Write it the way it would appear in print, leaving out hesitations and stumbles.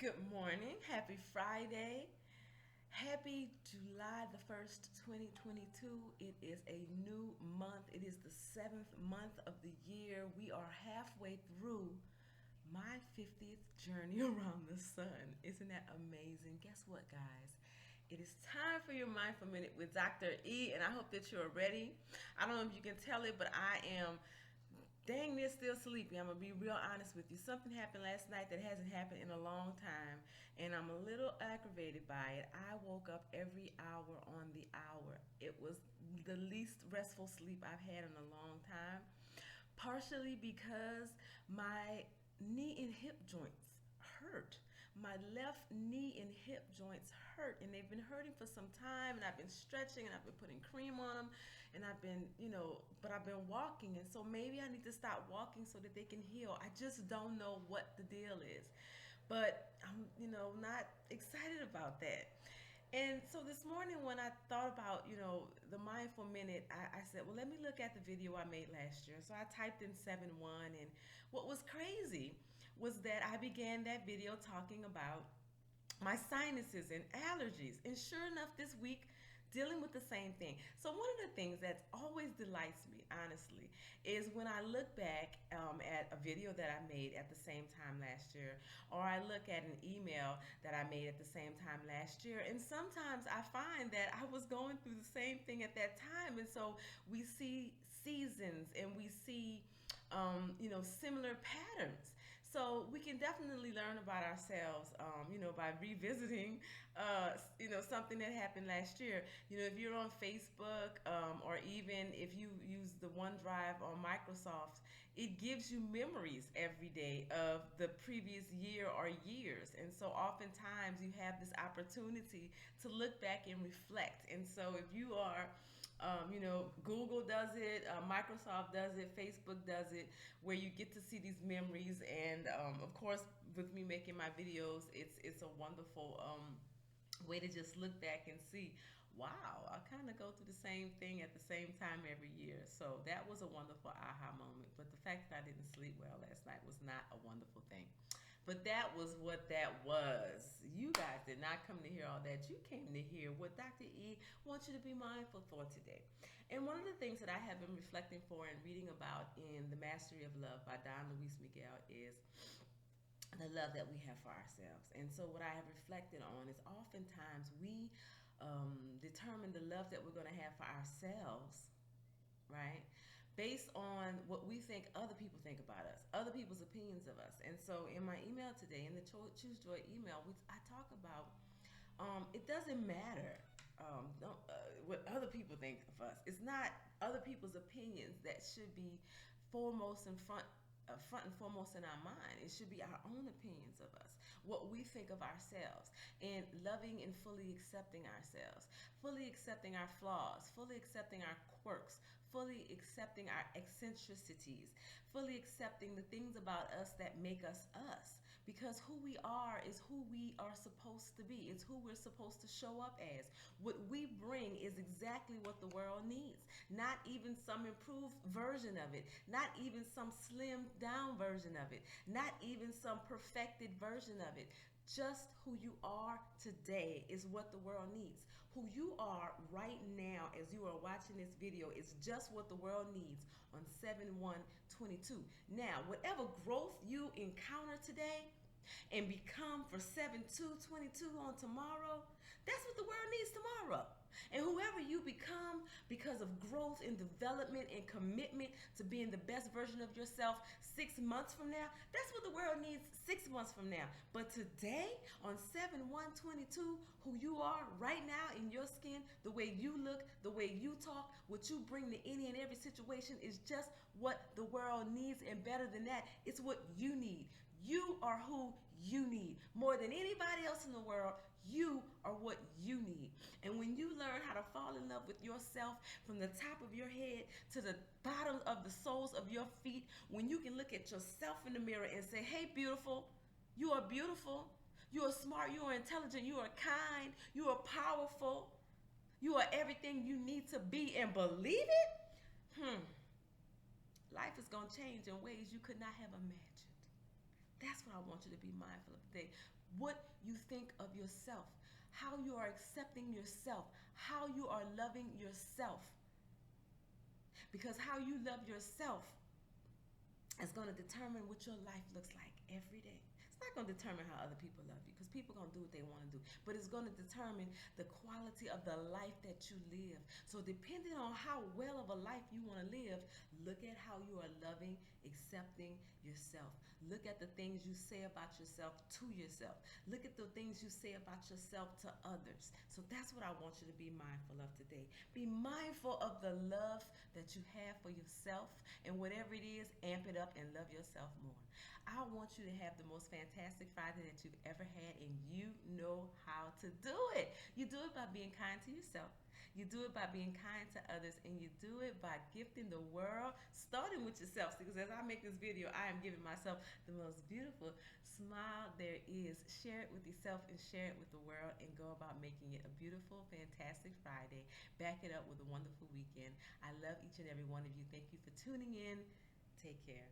Good morning. Happy Friday. Happy July the 1st, 2022. It is a new month. It is the seventh month of the year. We are halfway through my 50th journey around the sun. Isn't that amazing? Guess what, guys? It is time for your Mindful Minute with Dr. E, and I hope that you're ready. I don't know if you can tell it, but I am dang near still sleepy. I'm gonna be real honest with you. Something happened last night that hasn't happened in a long time, and I'm a little aggravated by it. I woke up every hour on the hour. It was the least restful sleep I've had in a long time, partially because my knee and hip joints hurt. My left knee and hip joints hurt, and they've been hurting for some time, and I've been stretching and I've been putting cream on them, and I've been, but I've been walking, and so maybe I need to stop walking so that they can heal. I just don't know what the deal is, but I'm, not excited about that. And so this morning, when I thought about, the mindful minute, I said, well, let me look at the video I made last year. So I typed in 7-1, and what was crazy was that I began that video talking about my sinuses and allergies. And sure enough, this week, dealing with the same thing. So one of the things that always delights me, honestly, is when I look back at a video that I made at the same time last year, or I look at an email that I made at the same time last year, and sometimes I find that I was going through the same thing at that time. And so we see seasons and we see similar patterns. So we can definitely learn about ourselves, by revisiting, something that happened last year. If you're on Facebook, or even if you use the OneDrive on Microsoft, it gives you memories every day of the previous year or years. And so oftentimes you have this opportunity to look back and reflect. And so if you are Google does it, Microsoft does it, Facebook does it, where you get to see these memories. And of course, with me making my videos, it's a wonderful way to just look back and see, wow, I kind of go through the same thing at the same time every year. So that was a wonderful aha moment. But the fact that I didn't sleep well last night was not a wonderful thing. But that was what that was. You guys did not come to hear all that. You came to hear what Dr. E wants you to be mindful for today. And one of the things that I have been reflecting for and reading about in The Mastery of Love by Don Luis Miguel is the love that we have for ourselves. And so what I have reflected on is oftentimes we determine the love that we're going to have for ourselves, right, based on what we think other people think about us, other people's opinions of us. And so in my email today, in the Choose Joy email, I talk about it doesn't matter what other people think of us. It's not other people's opinions that should be foremost in front and foremost in our mind. It should be our own opinions of us, what we think of ourselves, and loving and fully accepting ourselves, fully accepting our flaws, fully accepting our quirks, fully accepting our eccentricities, fully accepting the things about us that make us us. Because who we are is who we are supposed to be. It's who we're supposed to show up as. What we bring is exactly what the world needs. Not even some improved version of it, not even some slimmed down version of it, not even some perfected version of it. Just who you are today is what the world needs. Who you are right now as you are watching this video is just what the world needs on 7/1/22. Now, whatever growth you encounter today and become for 7/2/22 on tomorrow, that's what the world needs tomorrow. And whoever you become because of growth and development and commitment to being the best version of yourself 6 months from now, that's what the world needs 6 months from now. But today, on 7/1/22, who you are right now in your skin, the way you look, the way you talk, what you bring to any and every situation is just what the world needs. And better than that, it's what you need. You are who you need. More than anybody else in the world, you are what you need. And when you learn how to fall in love with yourself from the top of your head to the bottom of the soles of your feet, when you can look at yourself in the mirror and say, hey, beautiful, you are beautiful, you are smart, you are intelligent, you are kind, you are powerful, you are everything you need to be, and believe it, life is going to change in ways you could not have imagined. That's what I want you to be mindful of today. what you think of yourself, how you are accepting yourself, how you are loving yourself. Because how you love yourself is going to determine what your life looks like every day. It's not going to determine how other people love you, because people are going to do what they want to do. But it's going to determine the quality of the life that you live. So depending on how well of a life you want to live, look at how you are loving, accepting yourself. Look at the things you say about yourself to yourself. Look at the things you say about yourself to others. So that's what I want you to be mindful of today. Be mindful of the love that you have for yourself, and whatever it is, amp it up and love yourself more. I want you to have the most fantastic Friday that you've ever had, and you know how to do it. You do it by being kind to yourself. You do it by being kind to others, and you do it by gifting the world, starting with yourself. Because as I make this video, I am giving myself the most beautiful smile there is. Share it with yourself and share it with the world, and go about making it a beautiful, fantastic Friday. Back it up with a wonderful weekend. I love each and every one of you. Thank you for tuning in. Take care.